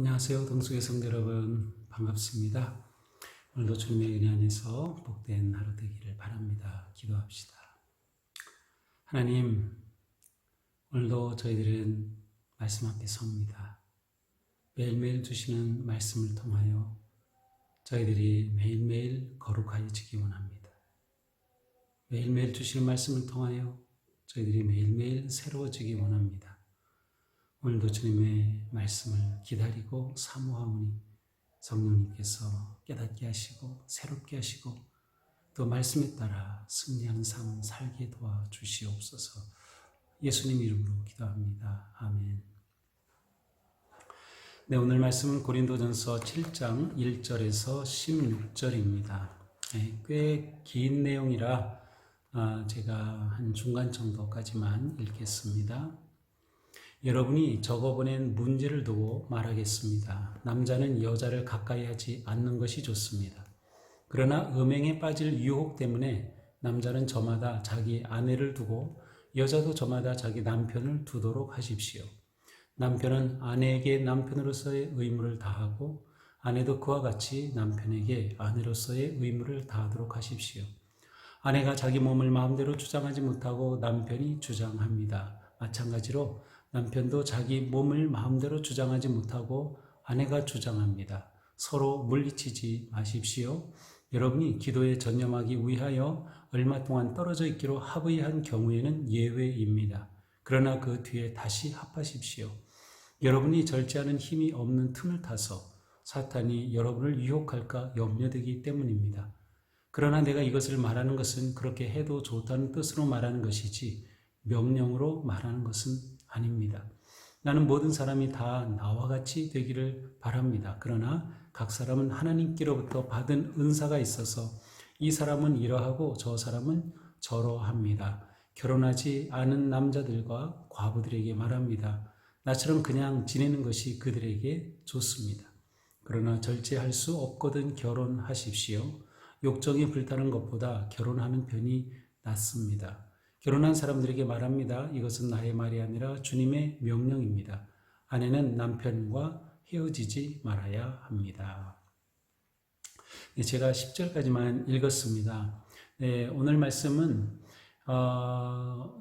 안녕하세요. 동수의 성도 여러분, 반갑습니다. 오늘도 주님의 은혜 안에서 복된 하루 되기를 바랍니다. 기도합시다. 하나님, 오늘도 저희들은 말씀 앞에 섭니다. 매일매일 주시는 말씀을 통하여 저희들이 매일매일 거룩하여지기 원합니다. 매일매일 주시는 말씀을 통하여 저희들이 매일매일 새로워지기 원합니다. 오늘도 주님의 말씀을 기다리고 사모하오니 성령님께서 깨닫게 하시고 새롭게 하시고 또 말씀에 따라 승리하는 삶 살게 도와주시옵소서. 예수님 이름으로 기도합니다. 아멘. 네, 오늘 말씀은 고린도전서 7장 1절에서 16절입니다. 꽤 긴 내용이라 제가 한 중간 정도까지만 읽겠습니다. 여러분이 적어보낸 문제를 두고 말하겠습니다. 남자는 여자를 가까이 하지 않는 것이 좋습니다. 그러나 음행에 빠질 유혹 때문에 남자는 저마다 자기 아내를 두고 여자도 저마다 자기 남편을 두도록 하십시오. 남편은 아내에게 남편으로서의 의무를 다하고 아내도 그와 같이 남편에게 아내로서의 의무를 다하도록 하십시오. 아내가 자기 몸을 마음대로 주장하지 못하고 남편이 주장합니다. 마찬가지로 남편도 자기 몸을 마음대로 주장하지 못하고 아내가 주장합니다. 서로 물리치지 마십시오. 여러분이 기도에 전념하기 위하여 얼마 동안 떨어져 있기로 합의한 경우에는 예외입니다. 그러나 그 뒤에 다시 합하십시오. 여러분이 절제하는 힘이 없는 틈을 타서 사탄이 여러분을 유혹할까 염려되기 때문입니다. 그러나 내가 이것을 말하는 것은 그렇게 해도 좋다는 뜻으로 말하는 것이지 명령으로 말하는 것은 아닙니다. 나는 모든 사람이 다 나와 같이 되기를 바랍니다. 그러나 각 사람은 하나님께로부터 받은 은사가 있어서 이 사람은 이러하고 저 사람은 저러합니다. 결혼하지 않은 남자들과 과부들에게 말합니다. 나처럼 그냥 지내는 것이 그들에게 좋습니다. 그러나 절제할 수 없거든 결혼하십시오. 욕정에 불타는 것보다 결혼하는 편이 낫습니다. 결혼한 사람들에게 말합니다. 이것은 나의 말이 아니라 주님의 명령입니다. 아내는 남편과 헤어지지 말아야 합니다. 제가 10절까지만 읽었습니다. 오늘 말씀은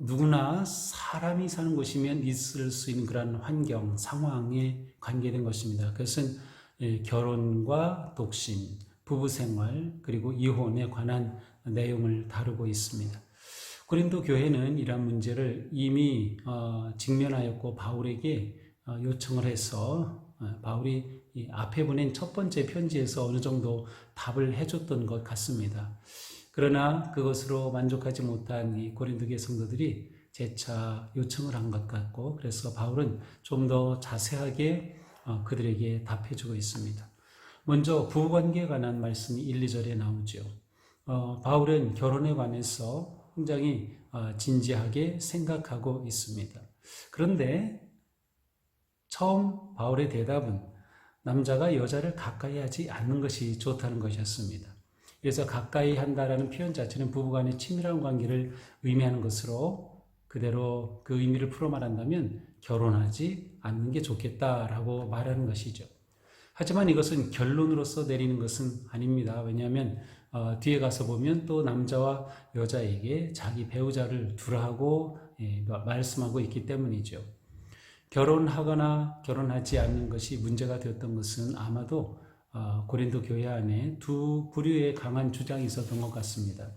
누구나 사람이 사는 곳이면 있을 수 있는 그런 환경, 상황에 관계된 것입니다. 그것은 결혼과 독신, 부부생활, 그리고 이혼에 관한 내용을 다루고 있습니다. 고린도 교회는 이러한 문제를 이미 직면하였고 바울에게 요청을 해서 바울이 앞에 보낸 첫 번째 편지에서 어느 정도 답을 해줬던 것 같습니다. 그러나 그것으로 만족하지 못한 이 고린도 교회 성도들이 재차 요청을 한 것 같고 그래서 바울은 좀 더 자세하게 그들에게 답해주고 있습니다. 먼저 부부관계에 관한 말씀이 1, 2절에 나오죠. 바울은 결혼에 관해서 굉장히 진지하게 생각하고 있습니다. 그런데 처음 바울의 대답은 남자가 여자를 가까이 하지 않는 것이 좋다는 것이었습니다. 그래서 가까이 한다라는 표현 자체는 부부간의 친밀한 관계를 의미하는 것으로 그대로 그 의미를 풀어 말한다면 결혼하지 않는 게 좋겠다라고 말하는 것이죠. 하지만 이것은 결론으로서 내리는 것은 아닙니다. 왜냐하면 뒤에 가서 보면 또 남자와 여자에게 자기 배우자를 두라고 말씀하고 있기 때문이죠. 결혼하거나 결혼하지 않는 것이 문제가 되었던 것은 아마도 고린도 교회 안에 두 부류의 강한 주장이 있었던 것 같습니다.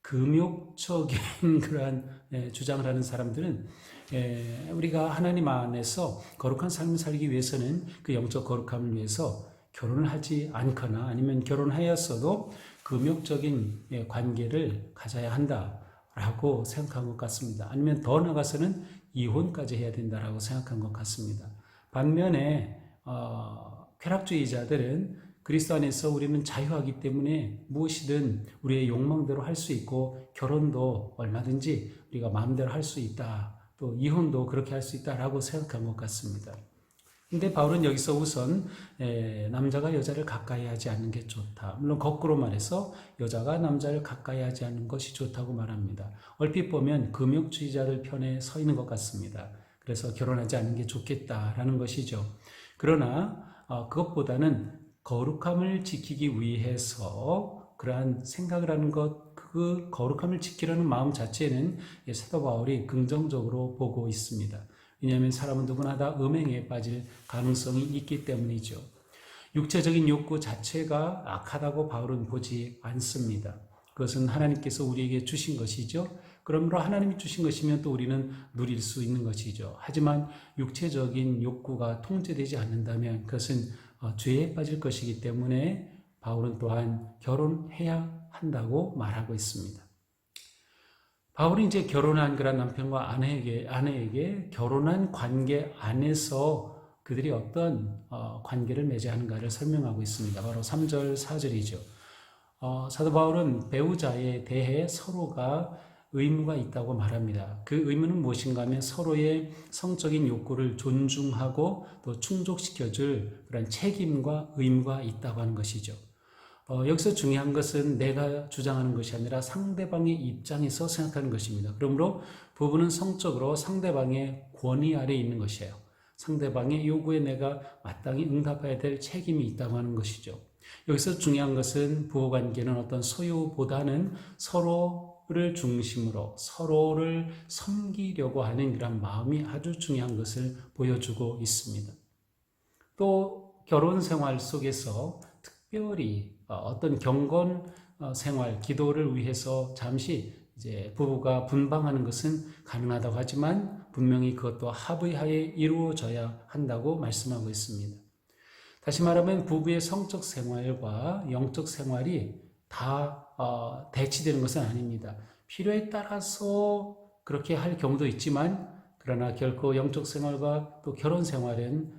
금욕적인 그러한 주장을 하는 사람들은 우리가 하나님 안에서 거룩한 삶을 살기 위해서는 그 영적 거룩함을 위해서 결혼을 하지 않거나 아니면 결혼하였어도 금욕적인 관계를 가져야 한다라고 생각한 것 같습니다. 아니면 더 나아가서는 이혼까지 해야 된다라고 생각한 것 같습니다. 반면에 쾌락주의자들은 그리스도 안에서 우리는 자유하기 때문에 무엇이든 우리의 욕망대로 할 수 있고 결혼도 얼마든지 우리가 마음대로 할 수 있다. 또 이혼도 그렇게 할 수 있다라고 생각한 것 같습니다. 근데 바울은 여기서 우선 남자가 여자를 가까이 하지 않는 게 좋다. 물론 거꾸로 말해서 여자가 남자를 가까이 하지 않는 것이 좋다고 말합니다. 얼핏 보면 금욕주의자들 편에 서 있는 것 같습니다. 그래서 결혼하지 않는 게 좋겠다라는 것이죠. 그러나 그것보다는 거룩함을 지키기 위해서 그러한 생각을 하는 것, 그 거룩함을 지키려는 마음 자체는 사도 바울이 긍정적으로 보고 있습니다. 왜냐하면 사람은 누구나 다 음행에 빠질 가능성이 있기 때문이죠. 육체적인 욕구 자체가 악하다고 바울은 보지 않습니다. 그것은 하나님께서 우리에게 주신 것이죠. 그러므로 하나님이 주신 것이면 또 우리는 누릴 수 있는 것이죠. 하지만 육체적인 욕구가 통제되지 않는다면 그것은 죄에 빠질 것이기 때문에 바울은 또한 결혼해야 한다고 말하고 있습니다. 바울이 이제 결혼한 그런 남편과 아내에게 결혼한 관계 안에서 그들이 어떤 관계를 맺어야하는가를 설명하고 있습니다. 바로 3절, 4절이죠. 사도 바울은 배우자에 대해 서로가 의무가 있다고 말합니다. 그 의무는 무엇인가 하면 서로의 성적인 욕구를 존중하고 또 충족시켜줄 그런 책임과 의무가 있다고 하는 것이죠. 여기서 중요한 것은 내가 주장하는 것이 아니라 상대방의 입장에서 생각하는 것입니다. 그러므로 부부는 성적으로 상대방의 권위 아래에 있는 것이에요. 상대방의 요구에 내가 마땅히 응답해야 될 책임이 있다고 하는 것이죠. 여기서 중요한 것은 부부관계는 어떤 소유보다는 서로를 중심으로 서로를 섬기려고 하는 이런 마음이 아주 중요한 것을 보여주고 있습니다. 또 결혼 생활 속에서 특별히 어떤 경건 생활, 기도를 위해서 잠시 이제 부부가 분방하는 것은 가능하다고 하지만 분명히 그것도 합의하에 이루어져야 한다고 말씀하고 있습니다. 다시 말하면 부부의 성적 생활과 영적 생활이 다 대치되는 것은 아닙니다. 필요에 따라서 그렇게 할 경우도 있지만 그러나 결코 영적 생활과 또 결혼 생활은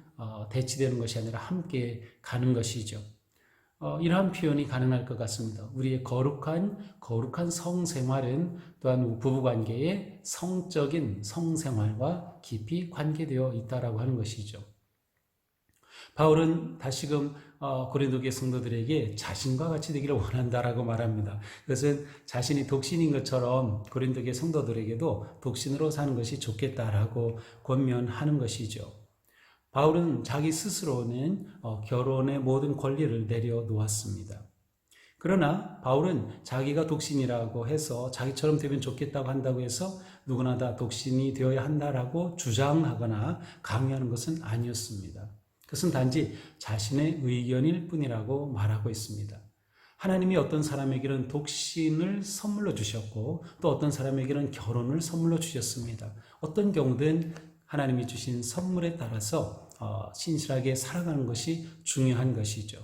대치되는 것이 아니라 함께 가는 것이죠. 이러한 표현이 가능할 것 같습니다. 우리의 거룩한 성생활은 또한 부부관계의 성적인 성생활과 깊이 관계되어 있다라고 하는 것이죠. 바울은 다시금 고린도교회 성도들에게 자신과 같이 되기를 원한다라고 말합니다. 그것은 자신이 독신인 것처럼 고린도교회 성도들에게도 독신으로 사는 것이 좋겠다라고 권면하는 것이죠. 바울은 자기 스스로는 결혼의 모든 권리를 내려놓았습니다. 그러나 바울은 자기가 독신이라고 해서 자기처럼 되면 좋겠다고 한다고 해서 누구나 다 독신이 되어야 한다라고 주장하거나 강요하는 것은 아니었습니다. 그것은 단지 자신의 의견일 뿐이라고 말하고 있습니다. 하나님이 어떤 사람에게는 독신을 선물로 주셨고 또 어떤 사람에게는 결혼을 선물로 주셨습니다. 어떤 경우든 하나님이 주신 선물에 따라서 신실하게 살아가는 것이 중요한 것이죠.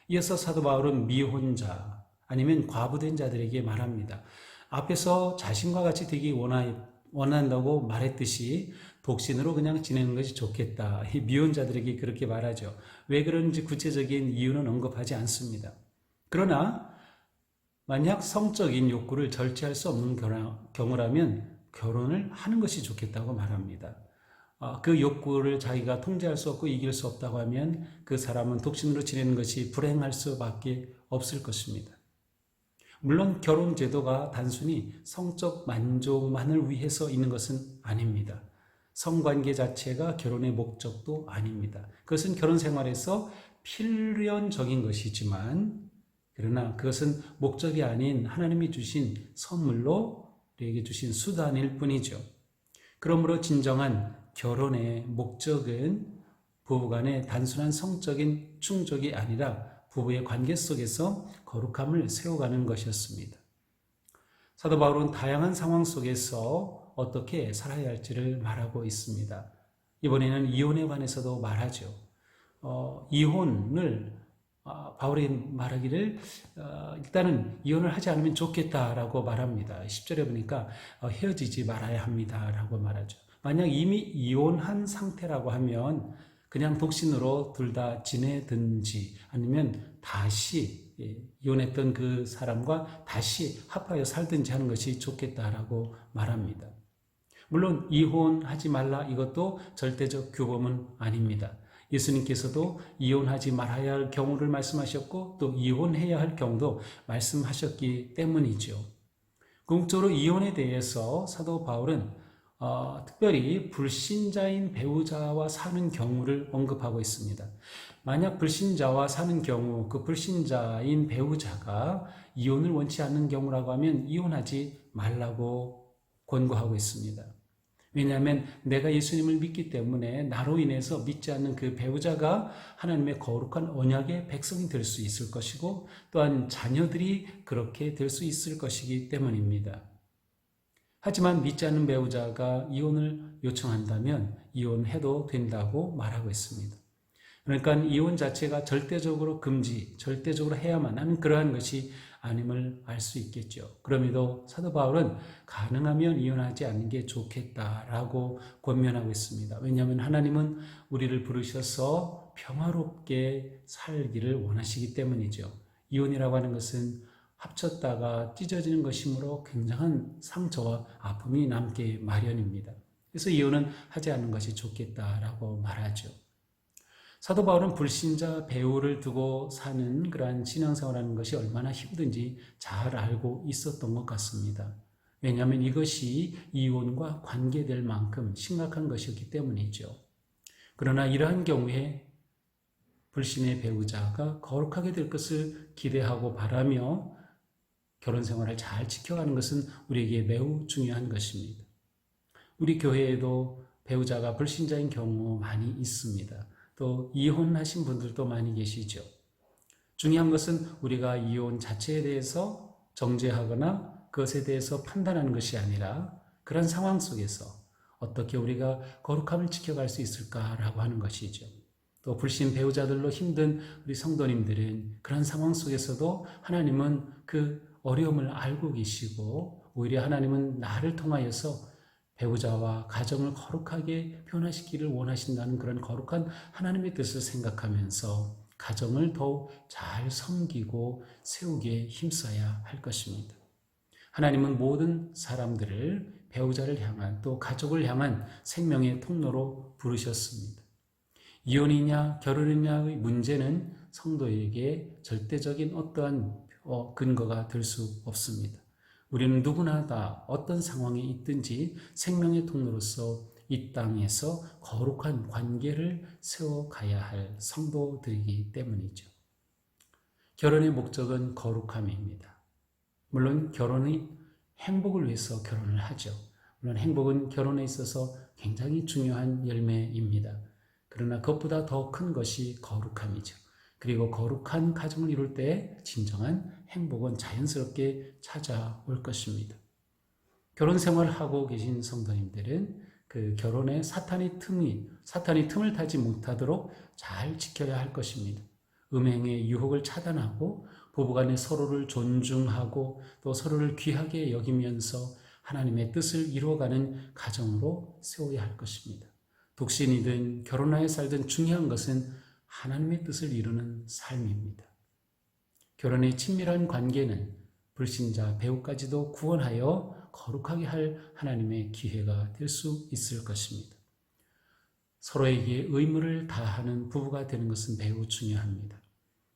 이어서 사도 바울은 미혼자 아니면 과부된 자들에게 말합니다. 앞에서 자신과 같이 되기 원한다고 말했듯이 독신으로 그냥 지내는 것이 좋겠다. 미혼자들에게 그렇게 말하죠. 왜 그런지 구체적인 이유는 언급하지 않습니다. 그러나 만약 성적인 욕구를 절제할 수 없는 경우라면 결혼을 하는 것이 좋겠다고 말합니다. 그 욕구를 자기가 통제할 수 없고 이길 수 없다고 하면 그 사람은 독신으로 지내는 것이 불행할 수밖에 없을 것입니다. 물론 결혼 제도가 단순히 성적 만족만을 위해서 있는 것은 아닙니다. 성관계 자체가 결혼의 목적도 아닙니다. 그것은 결혼 생활에서 필연적인 것이지만 그러나 그것은 목적이 아닌 하나님이 주신 선물로 우리에게 주신 수단일 뿐이죠. 그러므로 진정한 결혼의 목적은 부부간의 단순한 성적인 충족이 아니라 부부의 관계 속에서 거룩함을 세워가는 것이었습니다. 사도 바울은 다양한 상황 속에서 어떻게 살아야 할지를 말하고 있습니다. 이번에는 이혼에 관해서도 말하죠. 이혼을 바울이 말하기를 일단은 이혼을 하지 않으면 좋겠다라고 말합니다. 10절에 보니까 헤어지지 말아야 합니다라고 말하죠. 만약 이미 이혼한 상태라고 하면 그냥 독신으로 둘 다 지내든지 아니면 다시 이혼했던 그 사람과 다시 합하여 살든지 하는 것이 좋겠다라고 말합니다. 물론 이혼하지 말라 이것도 절대적 규범은 아닙니다. 예수님께서도 이혼하지 말아야 할 경우를 말씀하셨고 또 이혼해야 할 경우도 말씀하셨기 때문이죠. 궁극적으로 이혼에 대해서 사도 바울은 특별히 불신자인 배우자와 사는 경우를 언급하고 있습니다. 만약 불신자와 사는 경우 그 불신자인 배우자가 이혼을 원치 않는 경우라고 하면 이혼하지 말라고 권고하고 있습니다. 왜냐하면 내가 예수님을 믿기 때문에 나로 인해서 믿지 않는 그 배우자가 하나님의 거룩한 언약의 백성이 될 수 있을 것이고 또한 자녀들이 그렇게 될 수 있을 것이기 때문입니다. 하지만 믿지 않는 배우자가 이혼을 요청한다면 이혼해도 된다고 말하고 있습니다. 그러니까 이혼 자체가 절대적으로 금지, 절대적으로 해야만 하는 그러한 것이 아님을 알 수 있겠죠. 그럼에도 사도 바울은 가능하면 이혼하지 않는 게 좋겠다라고 권면하고 있습니다. 왜냐하면 하나님은 우리를 부르셔서 평화롭게 살기를 원하시기 때문이죠. 이혼이라고 하는 것은 합쳤다가 찢어지는 것이므로 굉장한 상처와 아픔이 남게 마련입니다. 그래서 이혼은 하지 않는 것이 좋겠다라고 말하죠. 사도 바울은 불신자 배우를 두고 사는 그러한 신앙생활하는 것이 얼마나 힘든지 잘 알고 있었던 것 같습니다. 왜냐하면 이것이 이혼과 관계될 만큼 심각한 것이었기 때문이죠. 그러나 이러한 경우에 불신의 배우자가 거룩하게 될 것을 기대하고 바라며 결혼 생활을 잘 지켜가는 것은 우리에게 매우 중요한 것입니다. 우리 교회에도 배우자가 불신자인 경우 많이 있습니다. 또 이혼하신 분들도 많이 계시죠. 중요한 것은 우리가 이혼 자체에 대해서 정죄하거나 그것에 대해서 판단하는 것이 아니라 그런 상황 속에서 어떻게 우리가 거룩함을 지켜갈 수 있을까라고 하는 것이죠. 또 불신 배우자들로 힘든 우리 성도님들은 그런 상황 속에서도 하나님은 그 어려움을 알고 계시고 오히려 하나님은 나를 통하여서 배우자와 가정을 거룩하게 변화시키기를 원하신다는 그런 거룩한 하나님의 뜻을 생각하면서 가정을 더욱 잘 섬기고 세우기에 힘써야 할 것입니다. 하나님은 모든 사람들을 배우자를 향한 또 가족을 향한 생명의 통로로 부르셨습니다. 이혼이냐 결혼이냐의 문제는 성도에게 절대적인 어떠한 근거가 될 수 없습니다. 우리는 누구나 다 어떤 상황에 있든지 생명의 통로로서 이 땅에서 거룩한 관계를 세워가야 할 성도들이기 때문이죠. 결혼의 목적은 거룩함입니다. 물론 결혼이 행복을 위해서 결혼을 하죠. 물론 행복은 결혼에 있어서 굉장히 중요한 열매입니다. 그러나 그것보다 더 큰 것이 거룩함이죠. 그리고 거룩한 가정을 이룰 때 진정한 행복은 자연스럽게 찾아올 것입니다. 결혼 생활을 하고 계신 성도님들은 그 결혼에 사탄이 틈을 타지 못하도록 잘 지켜야 할 것입니다. 음행의 유혹을 차단하고 부부간에 서로를 존중하고 또 서로를 귀하게 여기면서 하나님의 뜻을 이루어가는 가정으로 세워야 할 것입니다. 독신이든 결혼하여 살든 중요한 것은 하나님의 뜻을 이루는 삶입니다. 결혼의 친밀한 관계는 불신자 배우까지도 구원하여 거룩하게 할 하나님의 기회가 될 수 있을 것입니다. 서로에게 의무를 다하는 부부가 되는 것은 매우 중요합니다.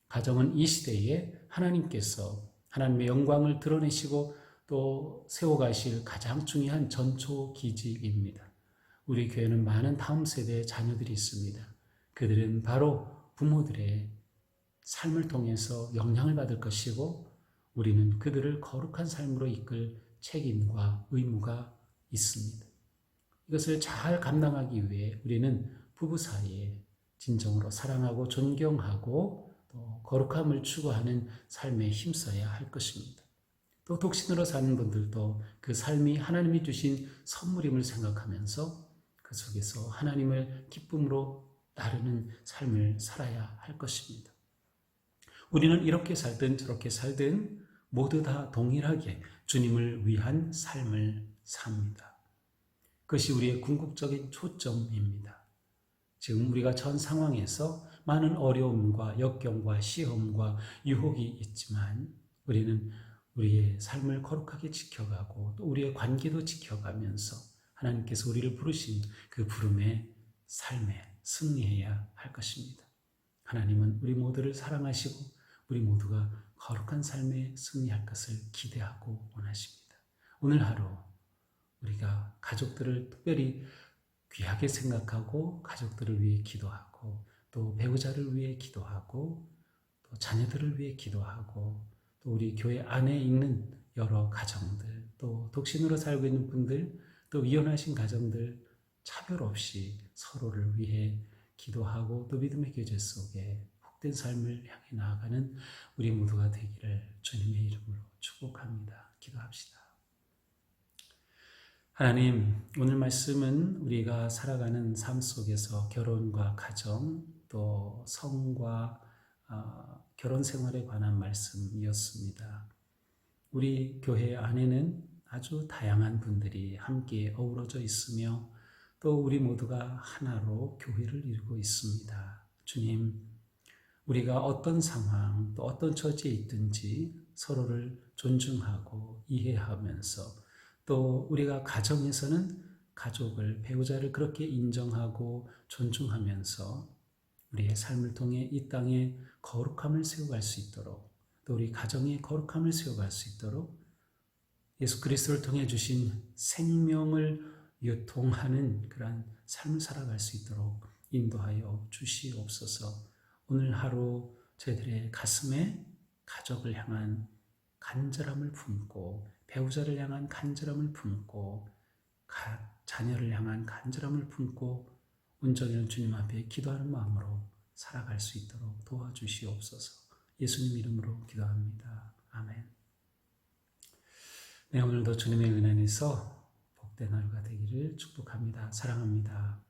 가정은 이 시대에 하나님께서 하나님의 영광을 드러내시고 또 세워가실 가장 중요한 전초기직입니다. 우리 교회는 많은 다음 세대의 자녀들이 있습니다. 그들은 바로 부모들의 삶을 통해서 영향을 받을 것이고 우리는 그들을 거룩한 삶으로 이끌 책임과 의무가 있습니다. 이것을 잘 감당하기 위해 우리는 부부 사이에 진정으로 사랑하고 존경하고 또 거룩함을 추구하는 삶에 힘써야 할 것입니다. 또 독신으로 사는 분들도 그 삶이 하나님이 주신 선물임을 생각하면서 그 속에서 하나님을 기쁨으로 나르는 삶을 살아야 할 것입니다. 우리는 이렇게 살든 저렇게 살든 모두 다 동일하게 주님을 위한 삶을 삽니다. 그것이 우리의 궁극적인 초점입니다. 지금 우리가 전 상황에서 많은 어려움과 역경과 시험과 유혹이 있지만 우리는 우리의 삶을 거룩하게 지켜가고 또 우리의 관계도 지켜가면서 하나님께서 우리를 부르신 그 부름의 삶에 승리해야 할 것입니다. 하나님은 우리 모두를 사랑하시고 우리 모두가 거룩한 삶에 승리할 것을 기대하고 원하십니다. 오늘 하루 우리가 가족들을 특별히 귀하게 생각하고 가족들을 위해 기도하고 또 배우자를 위해 기도하고 또 자녀들을 위해 기도하고 또 우리 교회 안에 있는 여러 가정들 또 독신으로 살고 있는 분들 또 이혼하신 가정들 차별 없이 서로를 위해 기도하고 또 믿음의 교제 속에 복된 삶을 향해 나아가는 우리 모두가 되기를 주님의 이름으로 축복합니다. 기도합시다. 하나님, 오늘 말씀은 우리가 살아가는 삶 속에서 결혼과 가정, 또 성과 결혼 생활에 관한 말씀이었습니다. 우리 교회 안에는 아주 다양한 분들이 함께 어우러져 있으며 또 우리 모두가 하나로 교회를 이루고 있습니다. 주님, 우리가 어떤 상황 또 어떤 처지에 있든지 서로를 존중하고 이해하면서 또 우리가 가정에서는 가족을, 배우자를 그렇게 인정하고 존중하면서 우리의 삶을 통해 이 땅에 거룩함을 세워갈 수 있도록 또 우리 가정에 거룩함을 세워갈 수 있도록 예수 그리스도를 통해 주신 생명을 유통하는 그러한 삶을 살아갈 수 있도록 인도하여 주시옵소서. 오늘 하루 저희들의 가슴에 가족을 향한 간절함을 품고 배우자를 향한 간절함을 품고 자녀를 향한 간절함을 품고 온전히 주님 앞에 기도하는 마음으로 살아갈 수 있도록 도와주시옵소서. 예수님 이름으로 기도합니다. 아멘. 네, 오늘도 주님의 은혜 안에서 복된 하루가 되기를 축복합니다. 사랑합니다.